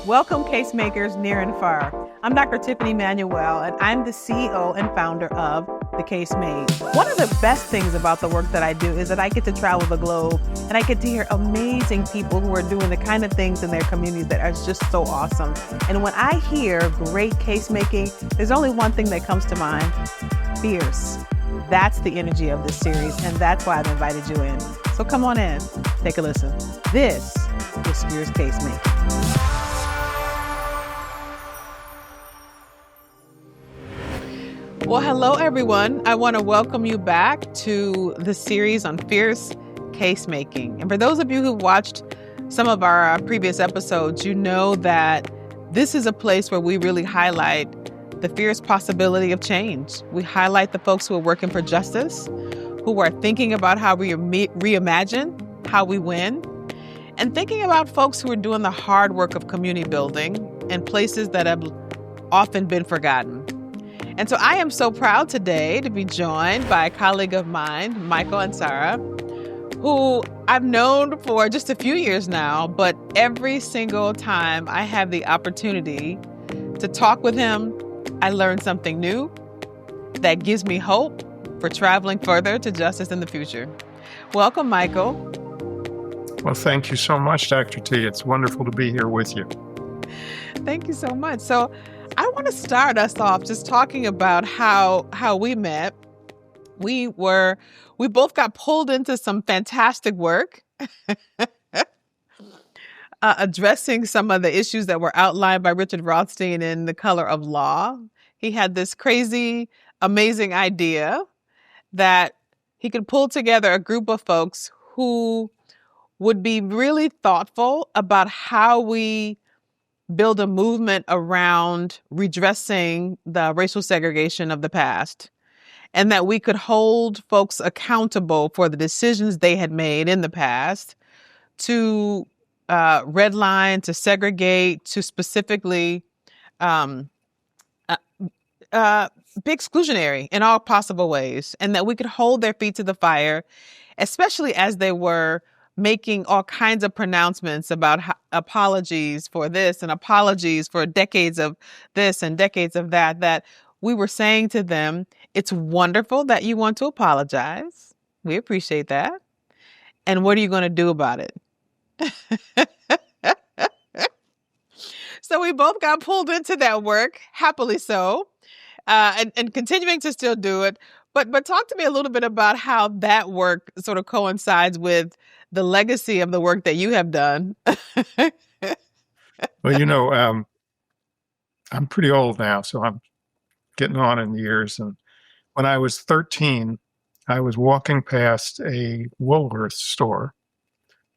Welcome, case makers near and far. I'm Dr. Tiffany Manuel, and I'm the CEO and founder of The Case Made. One of the best things about the work that I do is that I get to travel the globe, and I get to hear amazing people who are doing the kind of things in their communities that are just so awesome. And when I hear great case making, there's only one thing that comes to mind: fierce. That's the energy of this series, and that's why I've invited you in. So come on in, take a listen. This is Fierce Case Making. Well, hello, everyone. I want to welcome you back to the series on fierce case making. And for those of you who've watched some of our previous episodes, you know that this is a place where we really highlight the fierce possibility of change. We highlight the folks who are working for justice, who are thinking about how we reimagine how we win, and thinking about folks who are doing the hard work of community building in places that have often been forgotten. And so I am so proud today to be joined by a colleague of mine, Michael Ansara, who I've known for just a few years now, but every single time I have the opportunity to talk with him, I learn something new that gives me hope for traveling further to justice in the future. Welcome, Michael. Well, thank you so much, Dr. T. It's wonderful to be here with you. Thank you so much. So I want to start us off just talking about how we met. We both got pulled into some fantastic work, addressing some of the issues that were outlined by Richard Rothstein in The Color of Law. He had this crazy, amazing idea that he could pull together a group of folks who would be really thoughtful about how we build a movement around redressing the racial segregation of the past, and that we could hold folks accountable for the decisions they had made in the past to redline, to segregate, to specifically be exclusionary in all possible ways, and that we could hold their feet to the fire, especially as they were making all kinds of pronouncements about apologies for this and apologies for decades of this and decades of that, that we were saying to them, it's wonderful that you want to apologize. We appreciate that. And what are you going to do about it? So we both got pulled into that work, happily so, and continuing to still do it. But talk to me a little bit about how that work sort of coincides with the legacy of the work that you have done. Well, I'm pretty old now, so I'm getting on in years. And when I was 13, I was walking past a Woolworth store,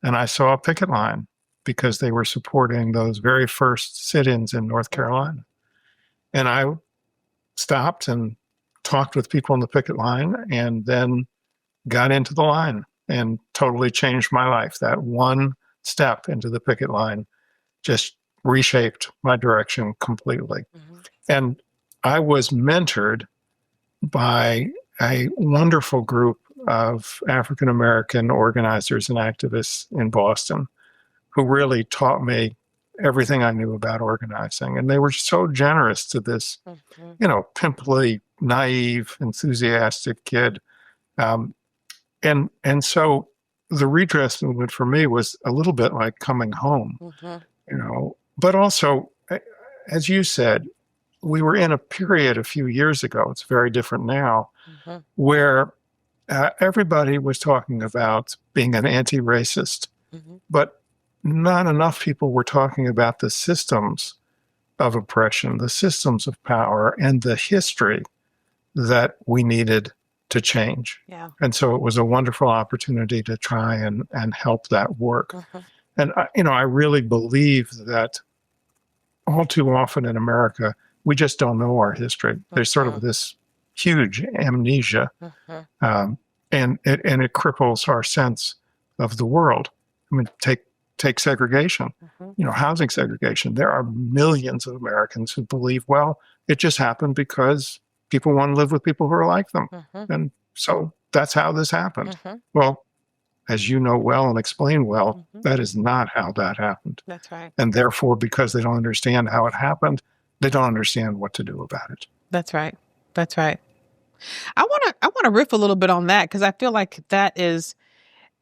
and I saw a picket line because they were supporting those very first sit-ins in North Carolina. And I stopped and talked with people in the picket line, and then got into the line and totally changed my life. That one step into the picket line just reshaped my direction completely. Mm-hmm. And I was mentored by a wonderful group of African-American organizers and activists in Boston who really taught me everything I knew about organizing. And they were so generous to this, pimply, naive, enthusiastic kid. And so the redress movement for me was a little bit like coming home, but also, as you said, we were in a period a few years ago, it's very different now, where everybody was talking about being an anti-racist, but not enough people were talking about the systems of oppression, the systems of power, and the history that we needed to change. Yeah. And so it was a wonderful opportunity to try and help that work. And, I really believe that all too often in America, we just don't know our history. There's sort of this huge amnesia, and it cripples our sense of the world. I mean, take segregation, housing segregation. There are millions of Americans who believe, well, it just happened because people want to live with people who are like them. And so that's how this happened. Well, as you know well and explain well, that is not how that happened. That's right. And therefore, because they don't understand how it happened, they don't understand what to do about it. That's right. That's right. I want to riff a little bit on that because I feel like that is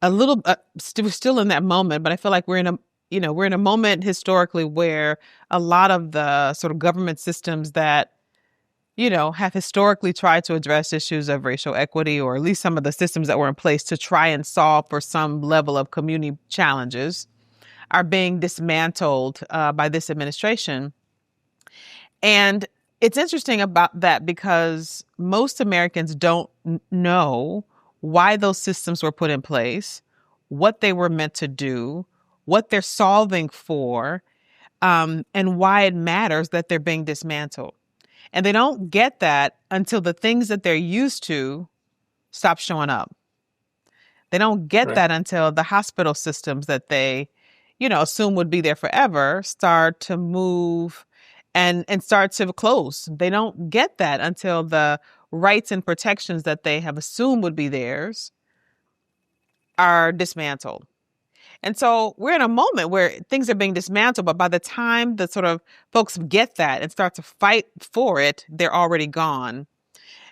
a little we're still in that moment, but I feel like we're in a moment historically where a lot of the sort of government systems that have historically tried to address issues of racial equity, or at least some of the systems that were in place to try and solve for some level of community challenges, are being dismantled by this administration. And it's interesting about that because most Americans don't know why those systems were put in place, what they were meant to do, what they're solving for, and why it matters that they're being dismantled. And they don't get that until the things that they're used to stop showing up. They don't get that until the hospital systems that they, assume would be there forever start to move and start to close. They don't get that until the rights and protections that they have assumed would be theirs are dismantled. And so we're in a moment where things are being dismantled, but by the time the sort of folks get that and start to fight for it, they're already gone.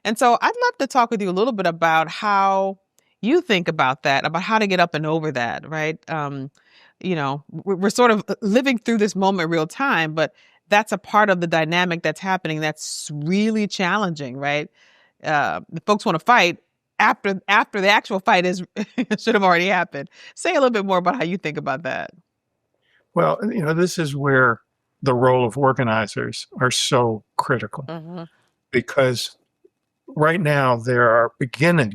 And so I'd love to talk with you a little bit about how you think about that, about how to get up and over that, right? We're sort of living through this moment real time, but that's a part of the dynamic that's happening that's really challenging, right? The folks want to fight after the actual fight is should have already happened. Say a little bit more about how you think about that. Well, this is where the role of organizers are so critical, because right now there are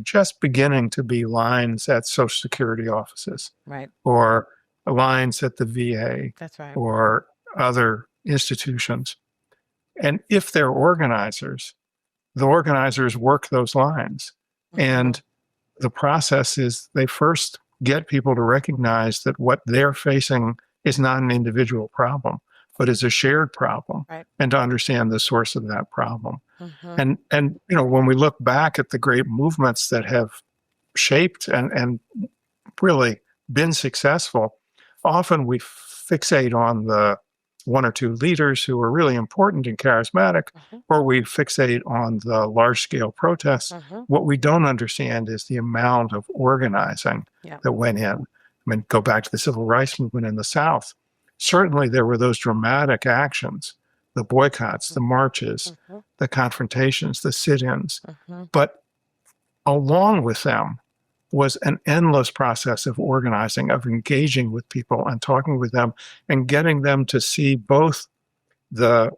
just beginning to be lines at Social Security offices, right, or lines at the VA, that's right, or other institutions. And if they're organizers, the organizers work those lines. And the process is they first get people to recognize that what they're facing is not an individual problem, but is a shared problem, right, and to understand the source of that problem. And when we look back at the great movements that have shaped and really been successful, often we fixate on the one or two leaders who are really important and charismatic, or we fixate on the large-scale protests. What we don't understand is the amount of organizing that went in. I mean, go back to the civil rights movement in the South. Certainly there were those dramatic actions, the boycotts, the marches, the confrontations, the sit-ins. But along with them was an endless process of organizing, of engaging with people and talking with them and getting them to see both the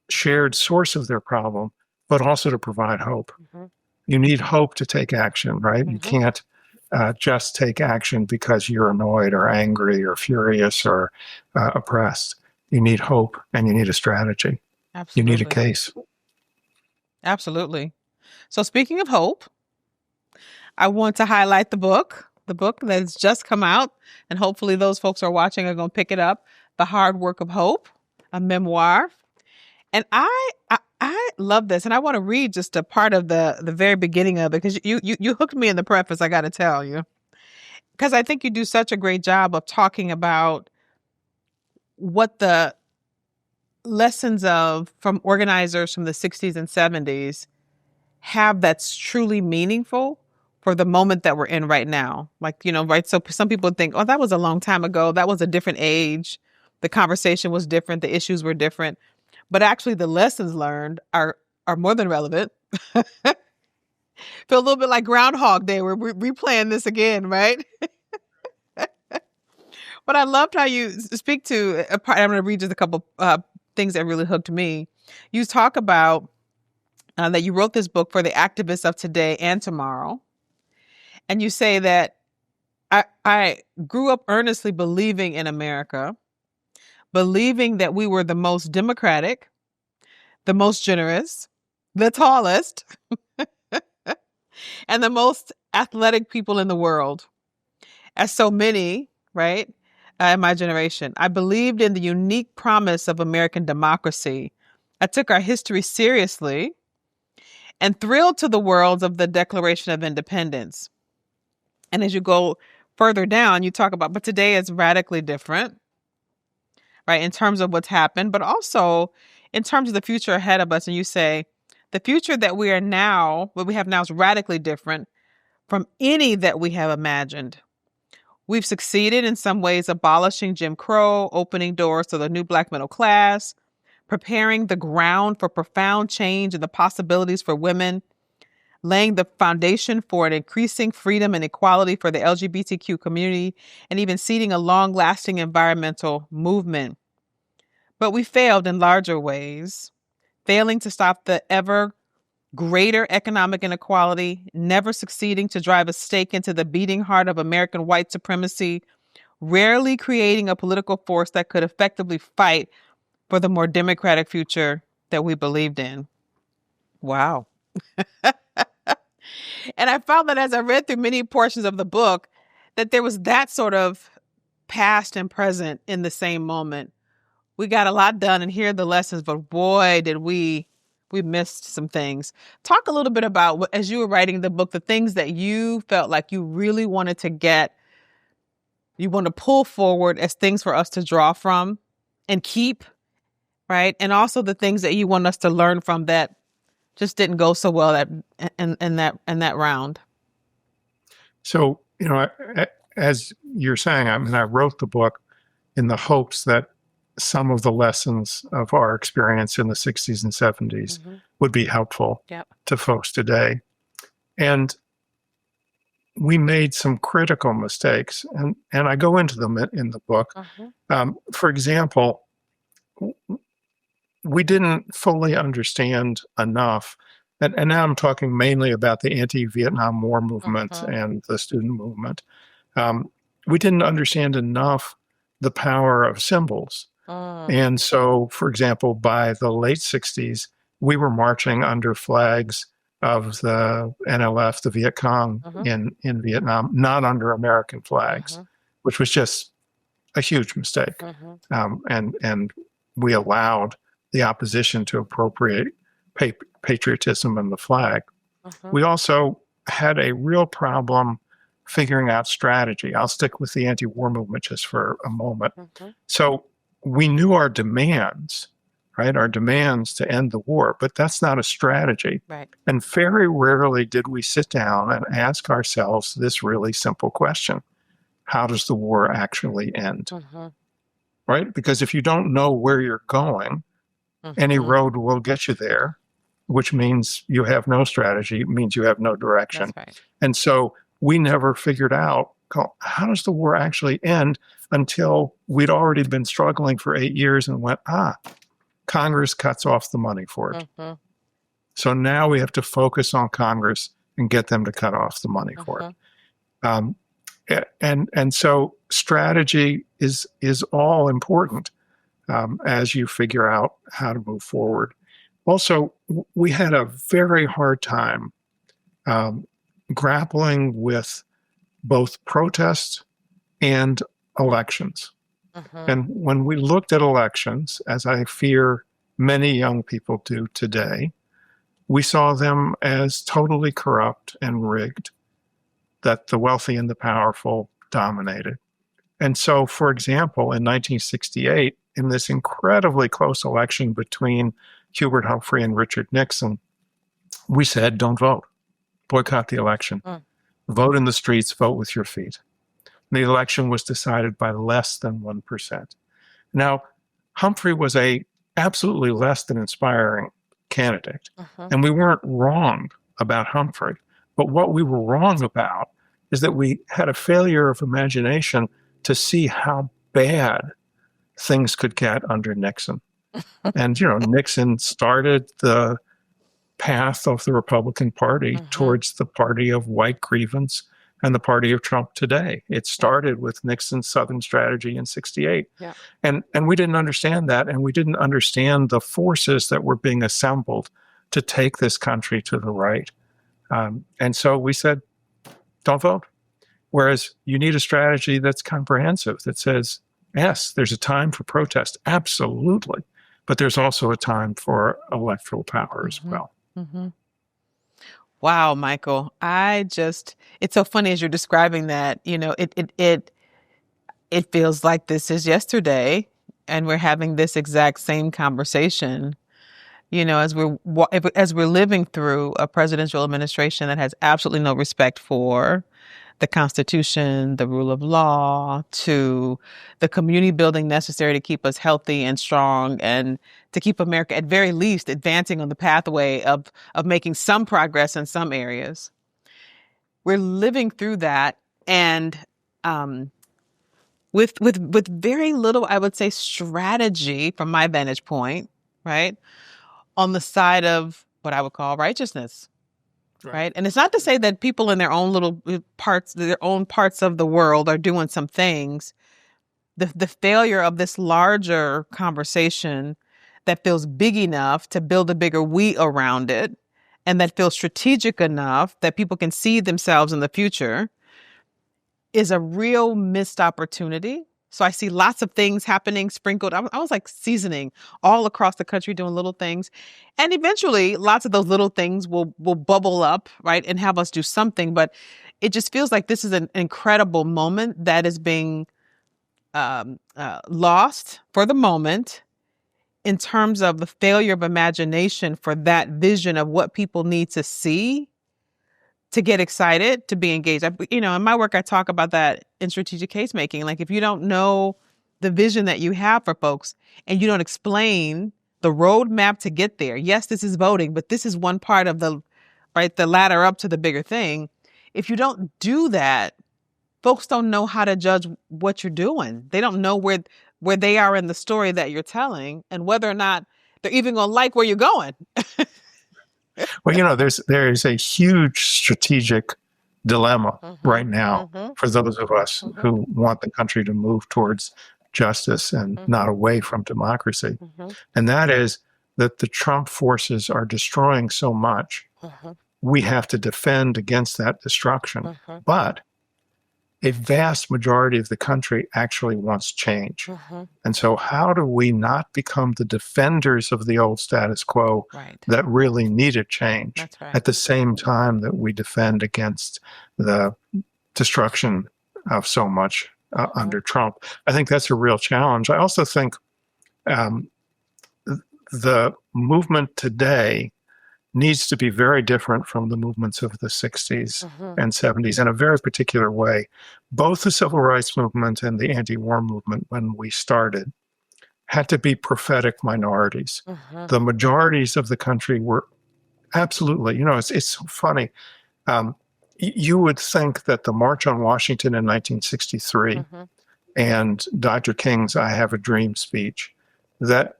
shared source of their problem, but also to provide hope. You need hope to take action, right? You can't just take action because you're annoyed or angry or furious or oppressed. You need hope, and you need a strategy. Absolutely. You need a case. Absolutely. So speaking of hope, I want to highlight the book that's just come out, and hopefully those folks who are watching are going to pick it up, The Hard Work of Hope, a memoir. And I love this, and I want to read just a part of the very beginning of it, because you hooked me in the preface, I got to tell you, because I think you do such a great job of talking about what the lessons from organizers from the 60s and 70s have that's truly meaningful for the moment that we're in right now. Like, right? So some people think, oh, that was a long time ago. That was a different age. The conversation was different. The issues were different. But actually the lessons learned are more than relevant. Feel a little bit like Groundhog Day. We're replaying this again, right? But I loved how you speak to a part. I'm going to read just a couple things that really hooked me. You talk about that you wrote this book for the activists of today and tomorrow. And you say that I grew up earnestly believing in America, believing that we were the most democratic, the most generous, the tallest, and the most athletic people in the world. As so many, right, in my generation, I believed in the unique promise of American democracy. I took our history seriously and thrilled to the worlds of the Declaration of Independence. And as you go further down, you talk about, but today is radically different, right, in terms of what's happened, but also in terms of the future ahead of us. And you say, the future that we have now is radically different from any that we have imagined. We've succeeded in some ways abolishing Jim Crow, opening doors to the new Black middle class, preparing the ground for profound change and the possibilities for women, laying the foundation for an increasing freedom and equality for the LGBTQ community, and even seeding a long-lasting environmental movement. But we failed in larger ways, failing to stop the ever greater economic inequality, never succeeding to drive a stake into the beating heart of American white supremacy, rarely creating a political force that could effectively fight for the more democratic future that we believed in. Wow. And I found that as I read through many portions of the book, that there was that sort of past and present in the same moment. We got a lot done, and here are the lessons, but boy, did we missed some things. Talk a little bit about, as you were writing the book, the things that you felt like you really wanted to you want to pull forward as things for us to draw from and keep, right? And also the things that you want us to learn from that just didn't go so well in that round. So, as you're saying, I wrote the book in the hopes that some of the lessons of our experience in the 60s and 70s would be helpful to folks today. And we made some critical mistakes, and I go into them in the book. For example, we didn't fully understand enough, and now I'm talking mainly about the anti-Vietnam War movement and the student movement. We didn't understand enough the power of symbols. And so, for example, by the late 60s, we were marching under flags of the NLF, the Viet Cong in Vietnam, not under American flags, which was just a huge mistake. And we allowed the opposition to appropriate patriotism and the flag. We also had a real problem figuring out strategy. I'll stick with the anti-war movement just for a moment. So we knew our demands, right? Our demands to end the war, but that's not a strategy. Right. And very rarely did we sit down and ask ourselves this really simple question: how does the war actually end? Right? Because if you don't know where you're going, any road will get you there, which means you have no strategy, it means you have no direction. That's right. And so we never figured out, how does the war actually end, until we'd already been struggling for 8 years and went, Congress cuts off the money for it. So now we have to focus on Congress and get them to cut off the money for it. And so strategy is all important as you figure out how to move forward. Also, we had a very hard time grappling with both protests and elections. And when we looked at elections, as I fear many young people do today, we saw them as totally corrupt and rigged, that the wealthy and the powerful dominated. And so, for example, in 1968, in this incredibly close election between Hubert Humphrey and Richard Nixon, we said, don't vote. Boycott the election. Vote in the streets, vote with your feet. The election was decided by less than 1%. Now, Humphrey was a absolutely less than inspiring candidate. And we weren't wrong about Humphrey. But what we were wrong about is that we had a failure of imagination to see how bad things could get under Nixon. And, Nixon started the path of the Republican Party towards the party of white grievance and the party of Trump today. It started with Nixon's Southern strategy in 68. And we didn't understand that, and we didn't understand the forces that were being assembled to take this country to the right. And so we said, don't vote. Whereas you need a strategy that's comprehensive, that says, yes, there's a time for protest, absolutely, but there's also a time for electoral power as well. Wow, Michael. It's so funny as you're describing that, it feels like this is yesterday and we're having this exact same conversation, as we're living through a presidential administration that has absolutely no respect for the Constitution, the rule of law, to the community building necessary to keep us healthy and strong and to keep America, at very least, advancing on the pathway of making some progress in some areas. We're living through that, and with very little, I would say, strategy from my vantage point, right, on the side of what I would call righteousness. Right. And it's not to say that people in their own little parts of the world are doing some things. The failure of this larger conversation that feels big enough to build a bigger we around it, and that feels strategic enough that people can see themselves in the future, is a real missed opportunity. So I see lots of things happening sprinkled. I was like seasoning all across the country, doing little things. And eventually lots of those little things will bubble up, right, and have us do something. But it just feels like this is an incredible moment that is being lost for the moment in terms of the failure of imagination for that vision of what people need to see to get excited, to be engaged. In my work, I talk about that in strategic case making. Like, if you don't know the vision that you have for folks and you don't explain the roadmap to get there, yes, this is voting, but this is one part of the ladder up to the bigger thing. If you don't do that, folks don't know how to judge what you're doing. They don't know where they are in the story that you're telling and whether or not they're even going to like where you're going. Well, there's a huge strategic dilemma right now for those of us who want the country to move towards justice and not away from democracy. And that is that the Trump forces are destroying so much. We have to defend against that destruction. But a vast majority of the country actually wants change. And so how do we not become the defenders of the old status quo that really needed change at the same time that we defend against the destruction of so much under Trump? I think that's a real challenge. I also think the movement today needs to be very different from the movements of the 60s and 70s in a very particular way. Both the civil rights movement and the anti-war movement, when we started, had to be prophetic minorities. The majorities of the country were absolutely, it's so funny. You would think that the March on Washington in 1963 and Dr. King's I Have a Dream speech, that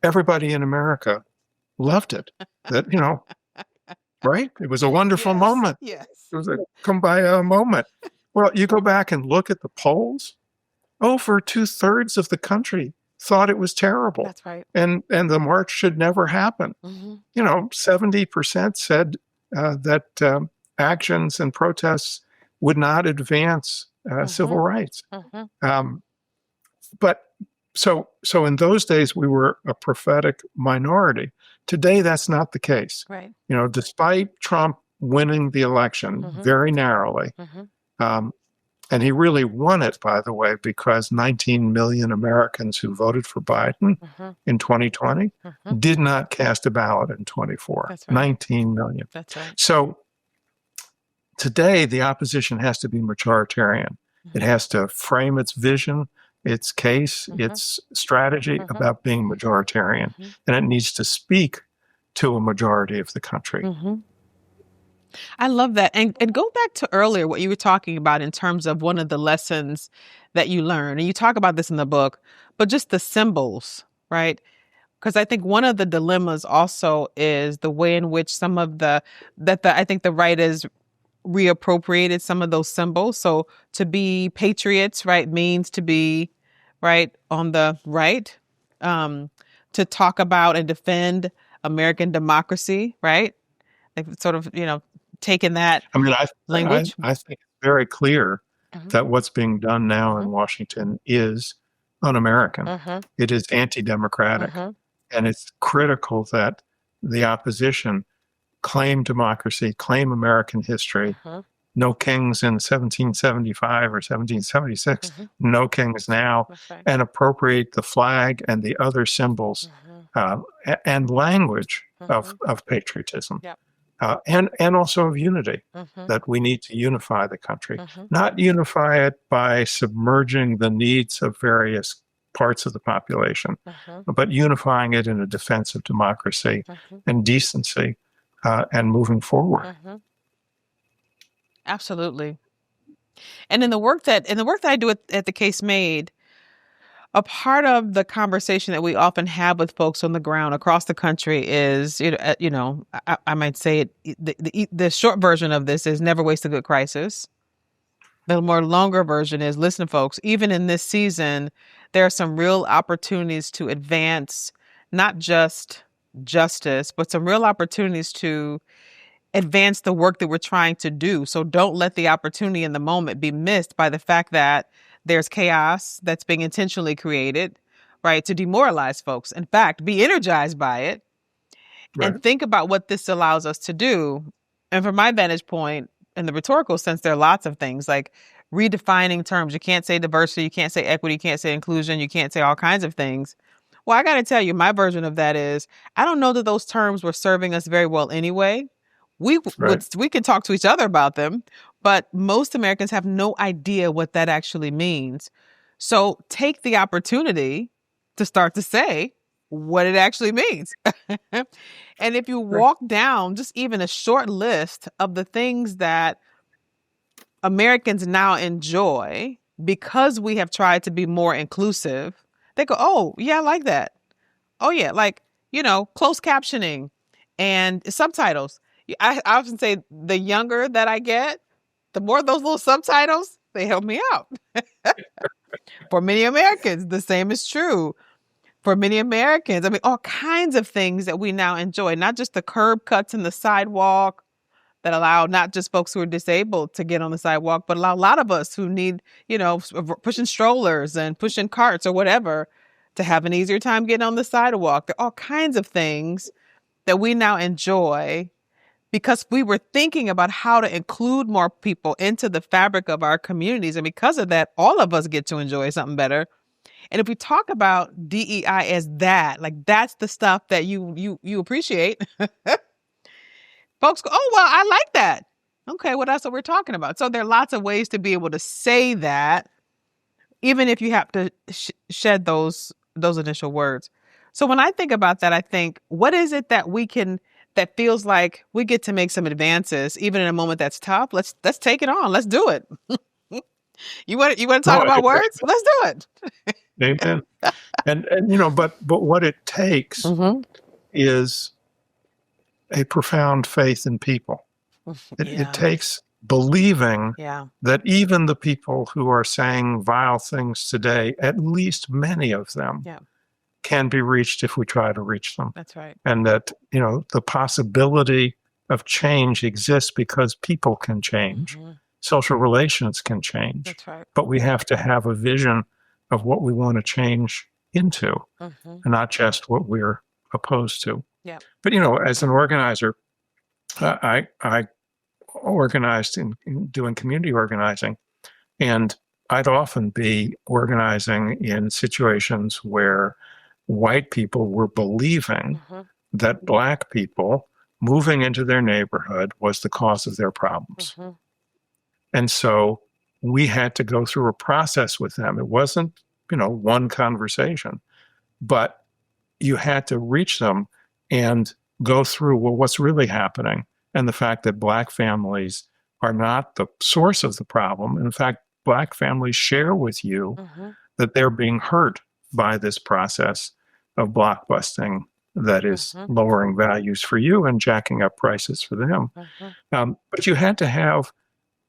everybody in America loved it. That, right? It was a wonderful moment. Yes. It was a kumbaya moment. Well, you go back and look at the polls. Over 2/3 of the country thought it was terrible. That's right. And the march should never happen. 70% said that actions and protests would not advance civil rights. But so in those days, we were a prophetic minority. Today, that's not the case. Right. Despite Trump winning the election very narrowly, and he really won it, by the way, because 19 million Americans who voted for Biden in 2020 did not cast a ballot in 24. That's right. 19 million. That's right. So today, the opposition has to be majoritarian. It has to frame its vision, its case, its strategy about being majoritarian, and it needs to speak to a majority of the country. I love that. And go back to earlier what you were talking about in terms of one of the lessons that you learned. And you talk about this in the book, but just the symbols, right? Because I think one of the dilemmas also is the way in which I think the right is reappropriated some of those symbols. So to be patriots, right, means to be right on the right, to talk about and defend American democracy, right? They've sort of, taken that language. I think it's very clear that what's being done now in Washington is un-American. It is anti-democratic. And it's critical that the opposition claim democracy, claim American history. No kings in 1775 or 1776, no kings now, and appropriate the flag and the other symbols and language of patriotism. Yep. And also of unity, that we need to unify the country, not unify it by submerging the needs of various parts of the population, but unifying it in a defense of democracy and decency and moving forward. Absolutely. And in the work that I do at the Case Made, a part of the conversation that we often have with folks on the ground across the country is, I might say it, the short version of this is never waste a good crisis. The more longer version is, listen, folks, even in this season, there are some real opportunities to advance not just justice, but some real opportunities to advance the work that we're trying to do. So don't let the opportunity in the moment be missed by the fact that there's chaos that's being intentionally created, right, to demoralize folks. In fact, be energized by it and think about what this allows us to do. And from my vantage point, in the rhetorical sense, there are lots of things like redefining terms. You can't say diversity, you can't say equity, you can't say inclusion, you can't say all kinds of things. Well, I got to tell you, my version of that is, I don't know that those terms were serving us very well anyway. We can talk to each other about them, but most Americans have no idea what that actually means. So take the opportunity to start to say what it actually means. And if you walk down just even a short list of the things that Americans now enjoy because we have tried to be more inclusive, they go, oh, yeah, I like that. Oh, yeah, like, closed captioning and subtitles. I often say the younger that I get, the more those little subtitles, they help me out. For many Americans, the same is true. For many Americans, I mean, all kinds of things that we now enjoy, not just the curb cuts in the sidewalk that allow not just folks who are disabled to get on the sidewalk, but allow a lot of us who need, pushing strollers and pushing carts or whatever to have an easier time getting on the sidewalk. There are all kinds of things that we now enjoy because we were thinking about how to include more people into the fabric of our communities. And because of that, all of us get to enjoy something better. And if we talk about DEI as that, like that's the stuff that you appreciate, folks go, oh, well, I like that. Okay, well, that's what we're talking about. So there are lots of ways to be able to say that, even if you have to shed those initial words. So when I think about that, I think, what is it that that feels like we get to make some advances, even in a moment that's tough? Let's take it on. Let's do it. You want to talk about words? Let's do it. Amen. And but what it takes is a profound faith in people. It takes believing that even the people who are saying vile things today, at least many of them, can be reached if we try to reach them. That's right. And that, the possibility of change exists because people can change. Social relations can change. That's right. But we have to have a vision of what we want to change into, and not just what we're opposed to. Yeah. But, as an organizer, I organized in doing community organizing, and I'd often be organizing in situations where white people were believing that Black people moving into their neighborhood was the cause of their problems. And so we had to go through a process with them. It wasn't, one conversation, but you had to reach them and go through, well, what's really happening? And the fact that Black families are not the source of the problem. In fact, Black families share with you that they're being hurt by this process of blockbusting that is lowering values for you and jacking up prices for them. But you had to have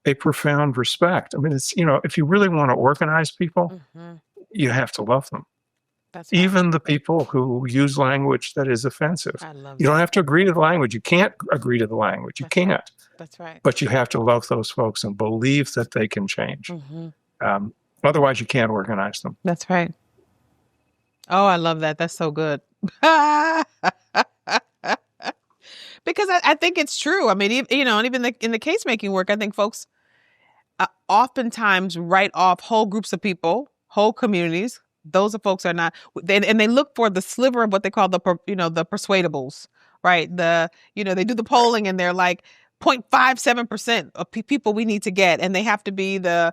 a profound respect. I mean, it's, if you really want to organize people, you have to love them. That's right. Even the people who use language that is offensive. I love you don't have to agree to the language. You can't agree to the language. You can't. Right. That's right. But you have to love those folks and believe that they can change. Otherwise, you can't organize them. That's right. Oh, I love that. That's so good. Because I think it's true. I mean, and even in the case making work, I think folks oftentimes write off whole groups of people, whole communities. Those are folks are not, and they look for the sliver of what they call the persuadables, right? They do the polling and they're like 0.57% of people we need to get. And they have to be the,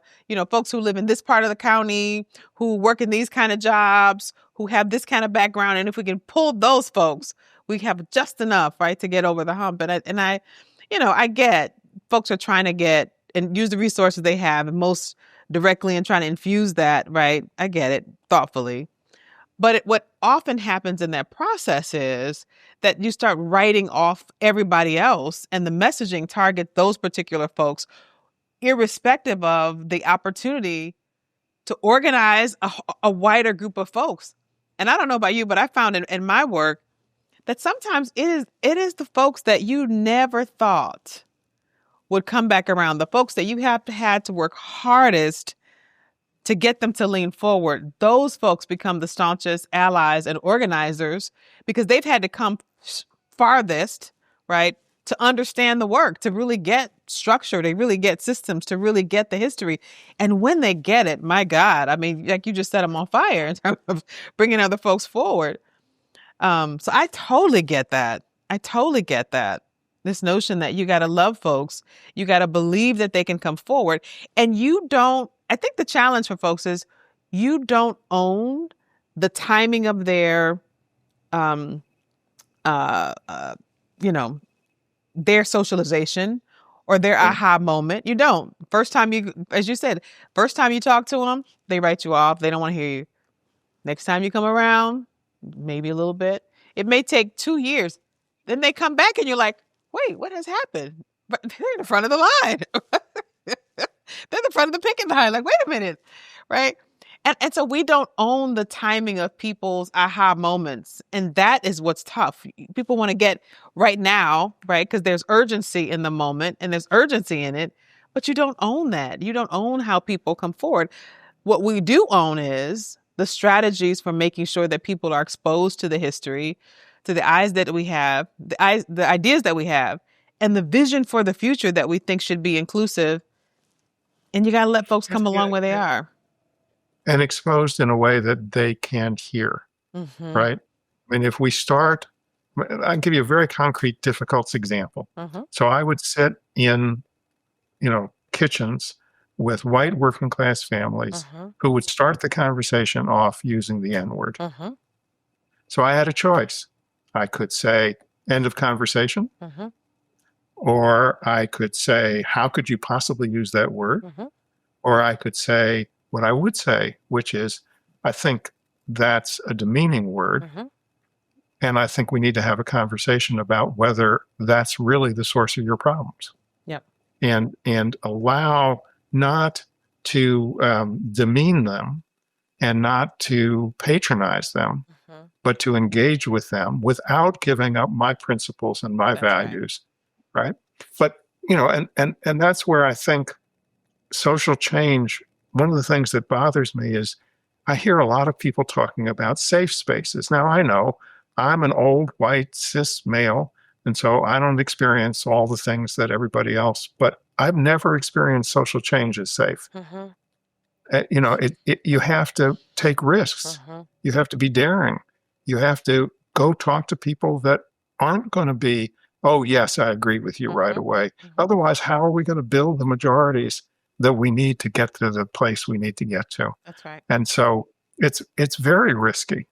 folks who live in this part of the county, who work in these kind of jobs, who have this kind of background. And if we can pull those folks, we have just enough, right, to get over the hump. I get folks are trying to get and use the resources they have and most directly and trying to infuse that, right? I get it, thoughtfully. But what often happens in that process is that you start writing off everybody else, and the messaging targets those particular folks, irrespective of the opportunity to organize a wider group of folks. And I don't know about you, but I found in my work that sometimes it is the folks that you never thought would come back around, the folks that you had to work hardest to get them to lean forward. Those folks become the staunchest allies and organizers because they've had to come farthest, right, to understand the work, to really get structure, to really get systems, to really get the history. And when they get it, my God, I mean, like you just set them on fire in terms of bringing other folks forward. So I totally get that. This notion that you got to love folks, you got to believe that they can come forward. And I think the challenge for folks is you don't own the timing of their, their socialization or their aha moment. You don't. As you said, first time you talk to them, they write you off. They don't want to hear you. Next time you come around, maybe a little bit. It may take 2 years. Then they come back and you're like, wait, what has happened? But they're in the front of the line. They're the front of the picking line. Like, wait a minute, right? And so we don't own the timing of people's aha moments. And that is what's tough. People want to get right now, right? Because there's urgency in the moment and there's urgency in it. But you don't own that. You don't own how people come forward. What we do own is the strategies for making sure that people are exposed to the history, to the eyes that we have, the ideas that we have, and the vision for the future that we think should be inclusive. And you got to let folks come along where they are. And exposed in a way that they can't hear, right? I mean, if we start, I'll give you a very concrete, difficult example. So I would sit in, kitchens with white working class families who would start the conversation off using the N-word. So I had a choice. I could say, end of conversation. Or I could say, how could you possibly use that word? Or I could say what I would say, which is, I think that's a demeaning word. And I think we need to have a conversation about whether that's really the source of your problems. Yep. And allow not to demean them and not to patronize them, but to engage with them without giving up my principles and my values. Right. But, and that's where I think social change, one of the things that bothers me is I hear a lot of people talking about safe spaces. Now, I know I'm an old white cis male, and so I don't experience all the things that everybody else, but I've never experienced social change as safe. You have to take risks. You have to be daring. You have to go talk to people that aren't going to be, oh, yes, I agree with you right away. Otherwise, how are we going to build the majorities that we need to get to the place we need to get to? That's right. And so it's very risky,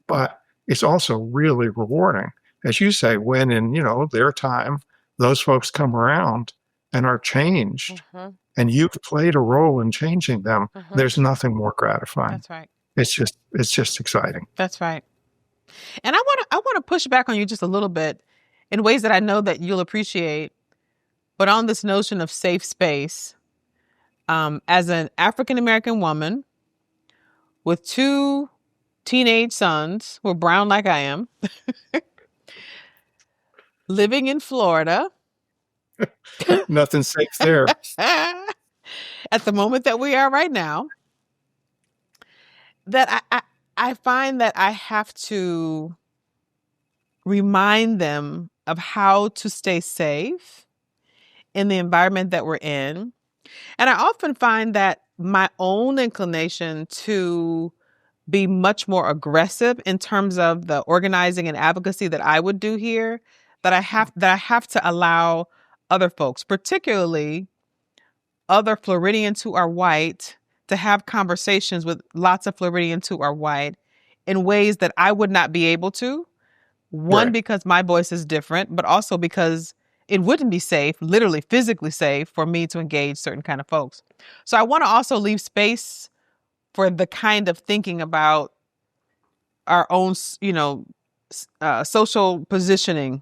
but it's also really rewarding. As you say, when in, their time, those folks come around and are changed, and you've played a role in changing them, there's nothing more gratifying. That's right. It's just exciting. That's right. And I want to push back on you just a little bit in ways that I know that you'll appreciate, but on this notion of safe space, as an African-American woman with 2 teenage sons who are brown like I am, living in Florida. Nothing safe there. At the moment that we are right now, that I find that I have to remind them of how to stay safe in the environment that we're in. And I often find that my own inclination to be much more aggressive in terms of the organizing and advocacy that I would do here, that I have to allow other folks, particularly other Floridians who are white, to have conversations with lots of Floridians who are white in ways that I would not be able to. One, Right. because my voice is different, but also because it wouldn't be safe, literally physically safe, for me to engage certain kind of folks. So I want to also leave space for the kind of thinking about our own, social positioning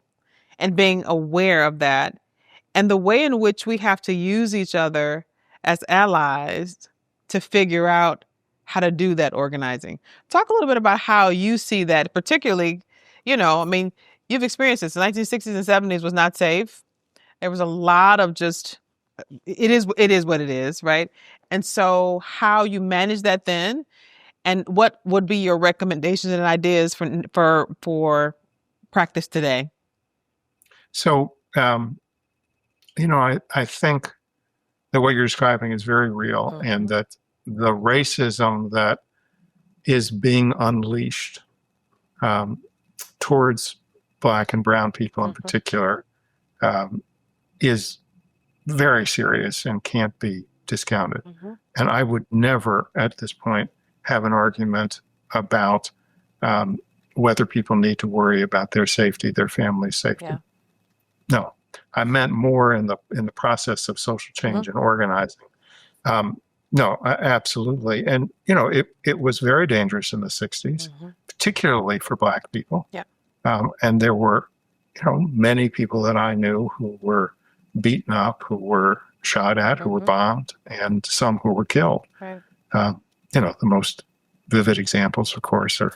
and being aware of that, and the way in which we have to use each other as allies to figure out how to do that organizing. Talk a little bit about how you see that, particularly, you've experienced this. The 1960s and 70s was not safe. There was a lot of just, it is what it is, right? And so how you manage that then, and what would be your recommendations and ideas for practice today? So, I think that what you're describing is very real, and that the racism that is being unleashed towards Black and brown people in particular is very serious and can't be discounted. And I would never at this point have an argument about whether people need to worry about their safety, their family's safety. Yeah. No, I meant more in the process of social change and organizing. No, absolutely. And, it was very dangerous in the 60s, particularly for Black people. Yeah. And there were, many people that I knew who were beaten up, who were shot at, who were bombed, and some who were killed. Right. The most vivid examples, of course, are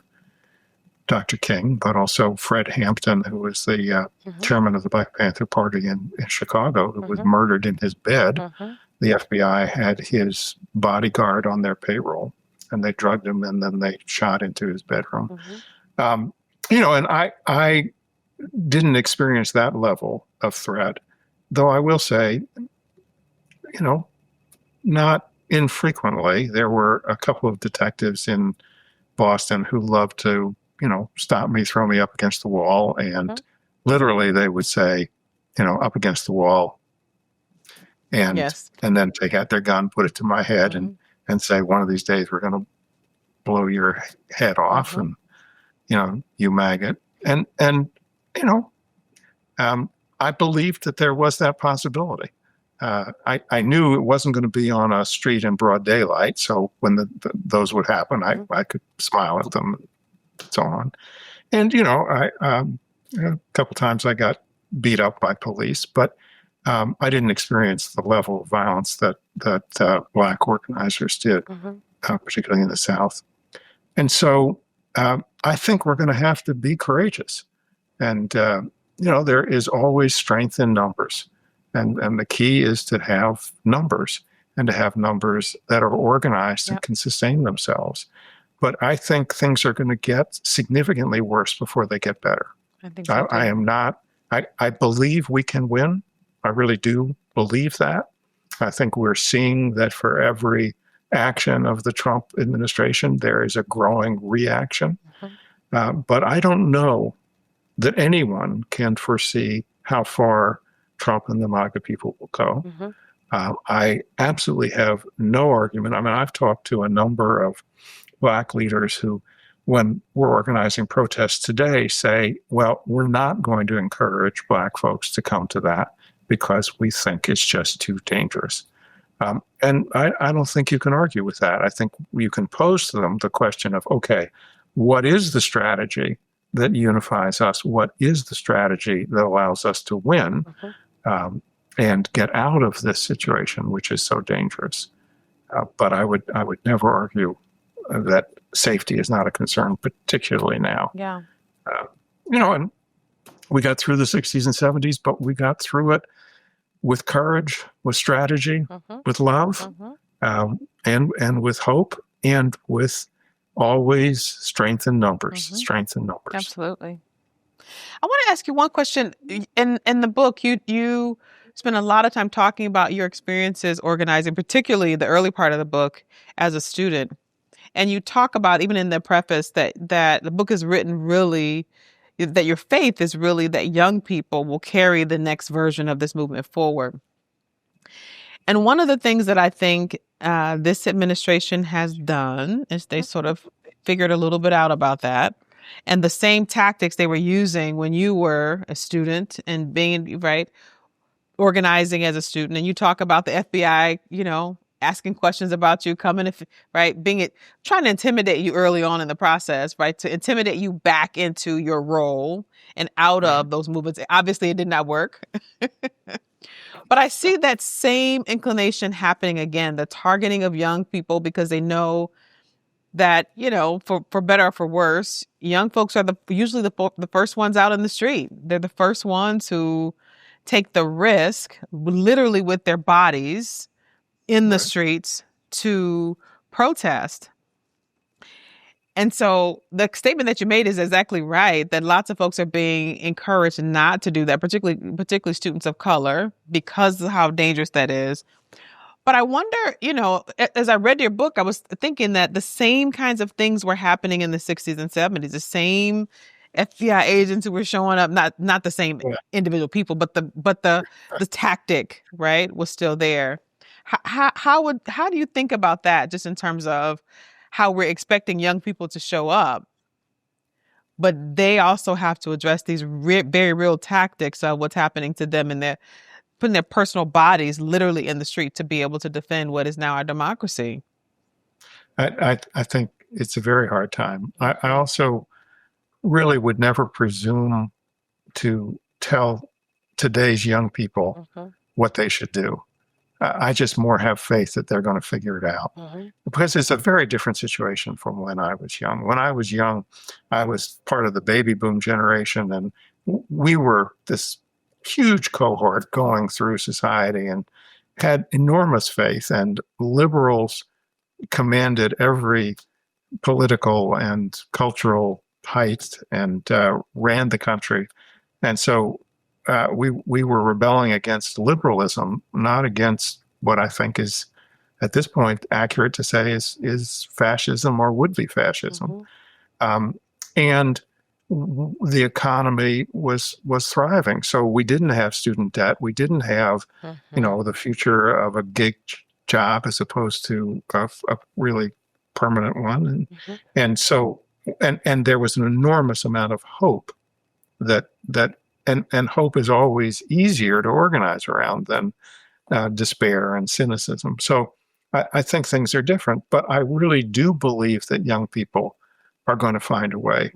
Dr. King, but also Fred Hampton, who was the chairman of the Black Panther Party in Chicago, who was murdered in his bed. The FBI had his bodyguard on their payroll, and they drugged him, and then they shot into his bedroom. And I didn't experience that level of threat, though I will say, not infrequently. There were a couple of detectives in Boston who loved to, stop me, throw me up against the wall. And literally they would say, up against the wall. And and then take out their gun, put it to my head and say, one of these days we're going to blow your head off. And, you maggot. And I believed that there was that possibility. I knew it wasn't going to be on a street in broad daylight. So when those would happen, I could smile at them and so on. And, a couple times I got beat up by police, but I didn't experience the level of violence that Black organizers did, particularly in the South. And so I think we're going to have to be courageous. And, there is always strength in numbers. And the key is to have numbers, and to have numbers that are organized and can sustain themselves. But I think things are going to get significantly worse before they get better. I think so too. I am not, I believe we can win. I really do believe that. I think we're seeing that for every action of the Trump administration, there is a growing reaction. But I don't know that anyone can foresee how far Trump and the MAGA people will go. I absolutely have no argument. I mean, I've talked to a number of Black leaders who, when we're organizing protests today, say, well, we're not going to encourage Black folks to come to that because we think it's just too dangerous. And I don't think you can argue with that. I think you can pose to them the question of, okay, what is the strategy that unifies us? What is the strategy that allows us to win and get out of this situation, which is so dangerous? But I would never argue that safety is not a concern, particularly now. Yeah. And we got through the 60s and 70s, but we got through it with courage, with strategy, with love, and with hope, and with always strength in numbers. Strength in numbers. Absolutely. I want to ask you one question. In the book, you spend a lot of time talking about your experiences organizing, particularly the early part of the book as a student. And you talk about, even in the preface, that the book is written really, that your faith is really that young people will carry the next version of this movement forward. And one of the things that I think this administration has done is they sort of figured a little bit out about that. And the same tactics they were using when you were a student and being, right, organizing as a student. And you talk about the FBI, asking questions about you, coming, right, trying to intimidate you early on in the process, right, to intimidate you back into your role and out of those movements. Obviously, it did not work. But I see that same inclination happening again, the targeting of young people, because they know that, for better or for worse, young folks are usually the first ones out in the street. They're the first ones who take the risk, literally with their bodies in the streets, to protest. And so the statement that you made is exactly right, that lots of folks are being encouraged not to do that, particularly students of color, because of how dangerous that is. But I wonder, as I read your book, I was thinking that the same kinds of things were happening in the 60s and 70s. The same FBI agents who were showing up, not the same individual people, but the tactic, right, was still there. How do you think about that, just in terms of how we're expecting young people to show up, but they also have to address these very real tactics of what's happening to them, and they're putting their personal bodies literally in the street to be able to defend what is now our democracy? I think it's a very hard time. I also really would never presume to tell today's young people what they should do. I just more have faith that they're going to figure it out, because it's a very different situation from when I was young. When I was young, I was part of the baby boom generation, and we were this huge cohort going through society and had enormous faith, and liberals commanded every political and cultural height and ran the country. And so we were rebelling against liberalism, not against what I think is, at this point, accurate to say is fascism or would be fascism. And the economy was thriving, so we didn't have student debt. We didn't have, the future of a gig job as opposed to a really permanent one, and so and there was an enormous amount of hope that and hope is always easier to organize around than despair and cynicism. So I think things are different, but I really do believe that young people are going to find a way.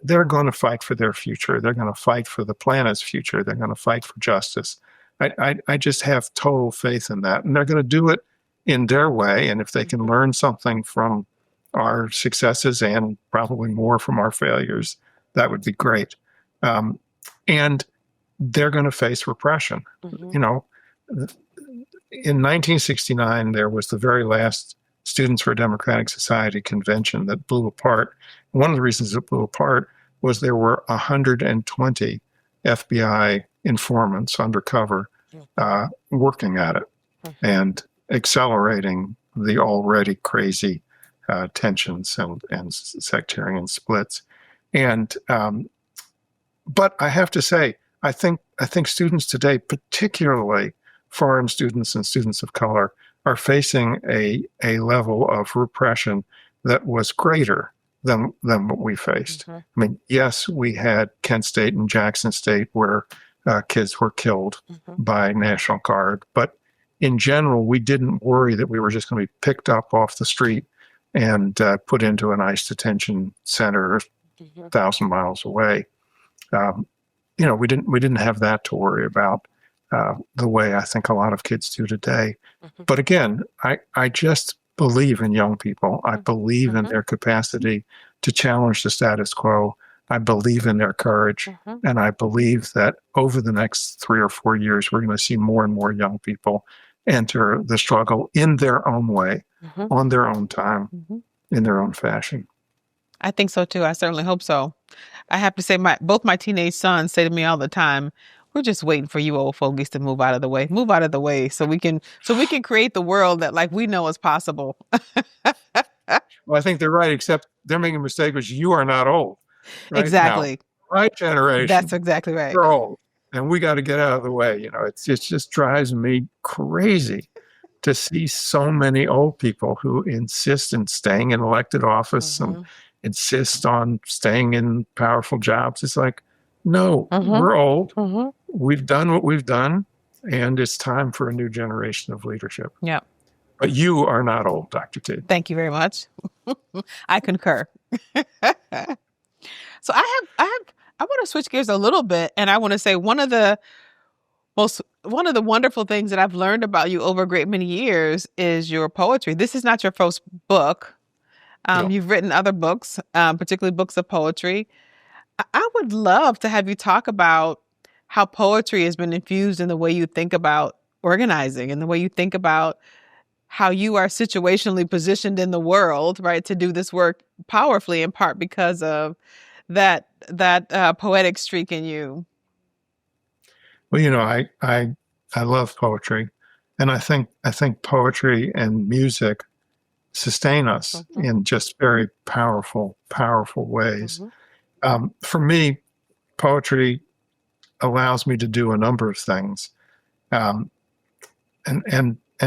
They're going to fight for their future. They're going to fight for the planet's future. They're going to fight for justice. I just have total faith in that. And they're going to do it in their way. And if they can learn something from our successes and probably more from our failures, that would be great. And they're going to face repression. In 1969, there was the very last Students for a Democratic Society convention that blew apart. One of the reasons it blew apart was there were 120 FBI informants undercover working at it and accelerating the already crazy tensions and sectarian splits. And but I have to say, I think students today, particularly foreign students and students of color, are facing a level of repression that was greater than what we faced. I mean, yes, we had Kent State and Jackson State where kids were killed by National Guard, but in general, we didn't worry that we were just going to be picked up off the street and put into an ICE detention center 1,000 miles away. We didn't have that to worry about the way I think a lot of kids do today. But again, I just believe in young people. I believe in their capacity to challenge the status quo. I believe in their courage. And I believe that over the next 3 or 4 years, we're going to see more and more young people enter the struggle in their own way, on their own time, in their own fashion. I think so too. I certainly hope so. I have to say, both my teenage sons say to me all the time, "We're just waiting for you old fogies to move out of the way. Move out of the way so we can create the world that like we know is possible." Well, I think they're right, except they're making a mistake, which you are not old right now. Exactly. My generation, That's exactly right. we're old, and we got to get out of the way. It just drives me crazy to see so many old people who insist on staying in elected office and insist on staying in powerful jobs. It's like, no, we're old. We've done what we've done, and it's time for a new generation of leadership. Yeah. But you are not old, Dr. T. Thank you very much. I concur. So I want to switch gears a little bit, and I want to say one of the wonderful things that I've learned about you over a great many years is your poetry. This is not your first book. No. You've written other books, particularly books of poetry. I would love to have you talk about how poetry has been infused in the way you think about organizing and the way you think about how you are situationally positioned in the world, right, to do this work powerfully, in part because of that poetic streak in you. Well, I love poetry, and I think poetry and music sustain us in just very powerful ways. For me, poetry allows me to do a number of things, and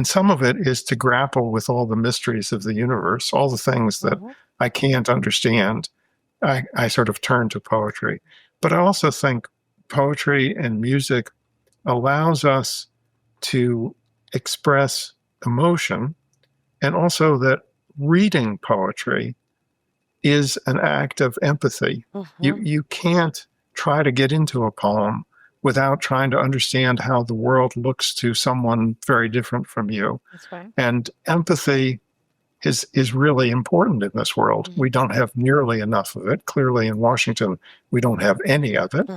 some of it is to grapple with all the mysteries of the universe, all the things that I can't understand. I sort of turn to poetry, but I also think poetry and music allows us to express emotion, and also that reading poetry is an act of empathy. You can't try to get into a poem without trying to understand how the world looks to someone very different from you. That's right. And empathy is really important in this world. We don't have nearly enough of it. Clearly in Washington, we don't have any of it.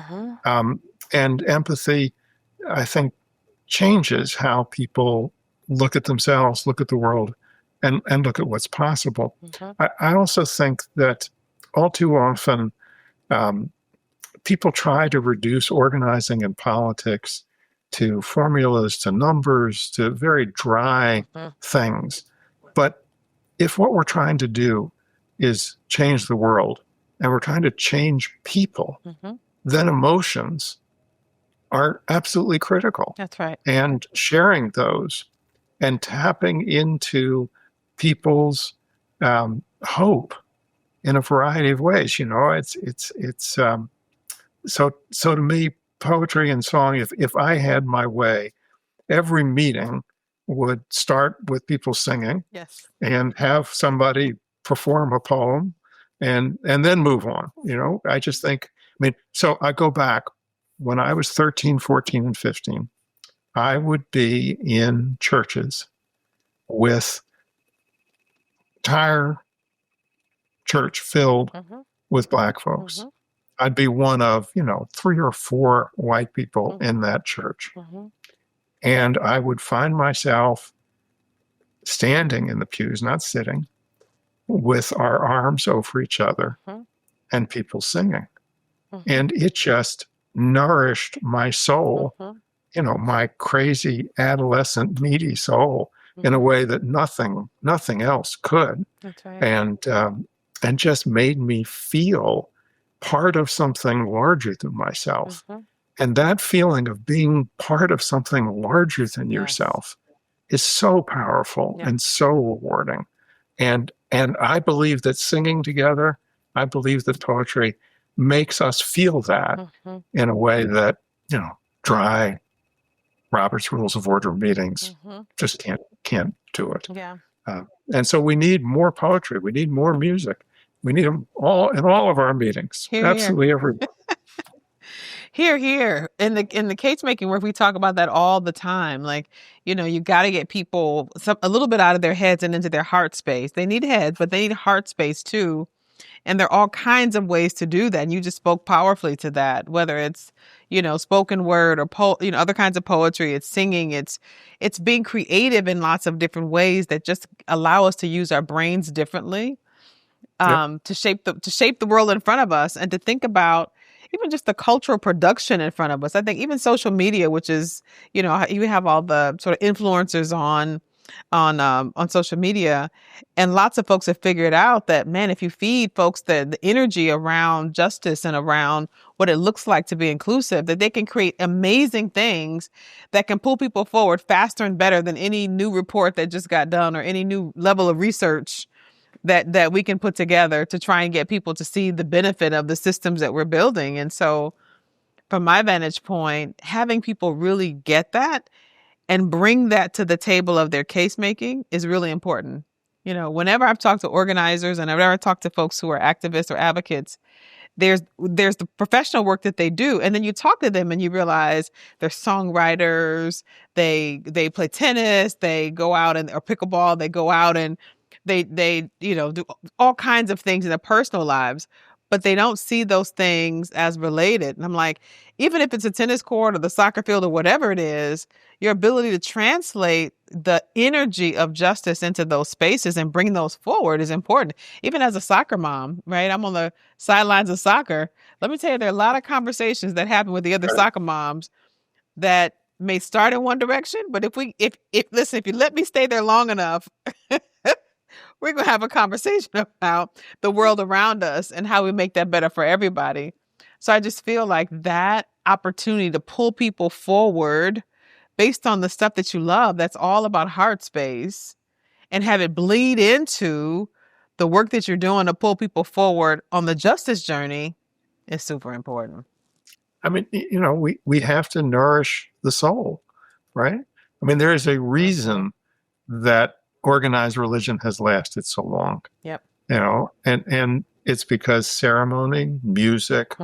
And empathy, I think, changes how people look at themselves, look at the world, and look at what's possible. I also think that all too often, people try to reduce organizing and politics to formulas, to numbers, to very dry things. But if what we're trying to do is change the world, and we're trying to change people, then emotions are absolutely critical. That's right. And sharing those and tapping into people's hope in a variety of ways. So to me, poetry and song, if I had my way, every meeting would start with people singing, and have somebody perform a poem, and then move on. I just think, so I go back when I was 13, 14, and 15, I would be in churches with entire church filled with Black folks. I'd be one of, 3 or 4 white people in that church. And I would find myself standing in the pews, not sitting, with our arms over each other and people singing. And it just nourished my soul, my crazy adolescent needy soul, in a way that nothing else could. That's right. And just made me feel part of something larger than myself. And that feeling of being part of something larger than yourself is so powerful and so rewarding. And I believe that singing together, I believe that poetry makes us feel that in a way that, dry Robert's Rules of Order meetings just can't do it. And so we need more poetry. We need more music. We need them all in all of our meetings. Absolutely everywhere. Here. In the case making work, we talk about that all the time. Like, you got to get people a little bit out of their heads and into their heart space. They need heads, but they need heart space too. And there are all kinds of ways to do that. And you just spoke powerfully to that, whether it's, spoken word or, other kinds of poetry, it's singing, it's being creative in lots of different ways that just allow us to use our brains differently. to shape the world in front of us, and to think about even just the cultural production in front of us. I think even social media, which is, you have all the sort of influencers on social media, and lots of folks have figured out that, man, if you feed folks the energy around justice and around what it looks like to be inclusive, that they can create amazing things that can pull people forward faster and better than any new report that just got done or any new level of research that we can put together to try and get people to see the benefit of the systems that we're building. And so from my vantage point, having people really get that and bring that to the table of their case making is really important. Whenever I've talked to organizers and whenever I talk to folks who are activists or advocates, there's the professional work that they do. And then you talk to them and you realize they're songwriters, they play tennis, they go out or pickleball, they go out and they do all kinds of things in their personal lives, but they don't see those things as related. And I'm like, even if it's a tennis court or the soccer field or whatever it is, your ability to translate the energy of justice into those spaces and bring those forward is important. Even as a soccer mom, right? I'm on the sidelines of soccer. Let me tell you, there are a lot of conversations that happen with the other soccer moms that may start in one direction, but if you let me stay there long enough, we're going to have a conversation about the world around us and how we make that better for everybody. So I just feel like that opportunity to pull people forward based on the stuff that you love, that's all about heart space, and have it bleed into the work that you're doing to pull people forward on the justice journey is super important. I mean, we have to nourish the soul, right? I mean, there is a reason that organized religion has lasted so long. Yep. And it's because ceremony, music,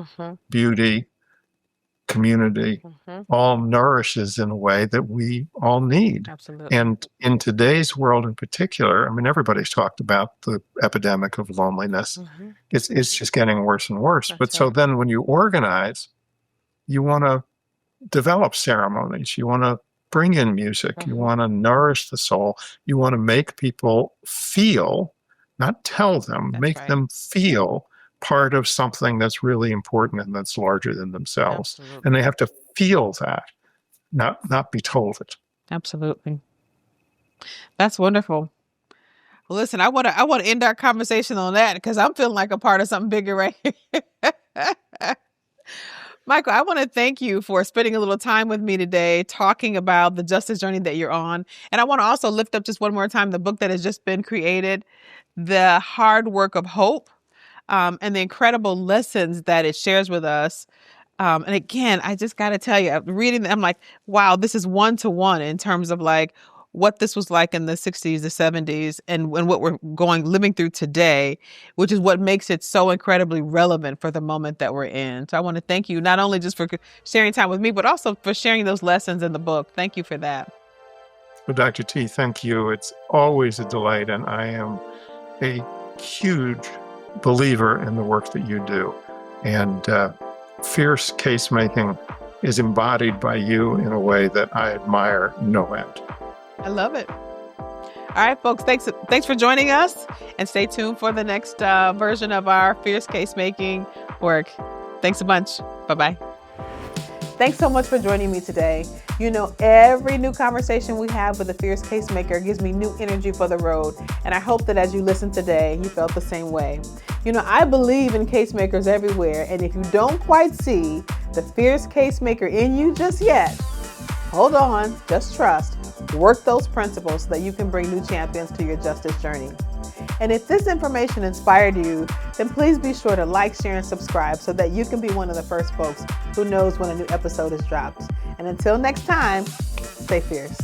beauty, community, all nourishes in a way that we all need. Absolutely. And in today's world in particular, I mean, everybody's talked about the epidemic of loneliness. It's just getting worse and worse. But so then when you organize, you want to develop ceremonies, you want to bring in music, you want to nourish the soul, you want to make people feel, not tell them, make them feel part of something that's really important and that's larger than themselves. Absolutely. And they have to feel that, not be told it. Absolutely. That's wonderful. Well, listen, I want to end our conversation on that because I'm feeling like a part of something bigger right here. Michael, I want to thank you for spending a little time with me today, talking about the justice journey that you're on. And I want to also lift up just one more time the book that has just been created, The Hard Work of Hope, and the incredible lessons that it shares with us. And again, I just got to tell you, reading, I'm like, wow, this is one-to-one in terms of like what this was like in the 60s, the 70s, and what we're living through today, which is what makes it so incredibly relevant for the moment that we're in. So I want to thank you not only just for sharing time with me, but also for sharing those lessons in the book. Thank you for that. Well, Dr. T, thank you. It's always a delight, and I am a huge believer in the work that you do. And fierce case making is embodied by you in a way that I admire no end. I love it. All right, folks, thanks for joining us, and stay tuned for the next version of our fierce case making work. Thanks a bunch. Bye-bye. Thanks so much for joining me today. Every new conversation we have with a fierce case maker gives me new energy for the road. And I hope that as you listen today, you felt the same way. I believe in case makers everywhere. And if you don't quite see the fierce case maker in you just yet, hold on, just trust. Work those principles so that you can bring new champions to your justice journey. And if this information inspired you, then please be sure to like, share, and subscribe so that you can be one of the first folks who knows when a new episode is dropped. And until next time, stay fierce.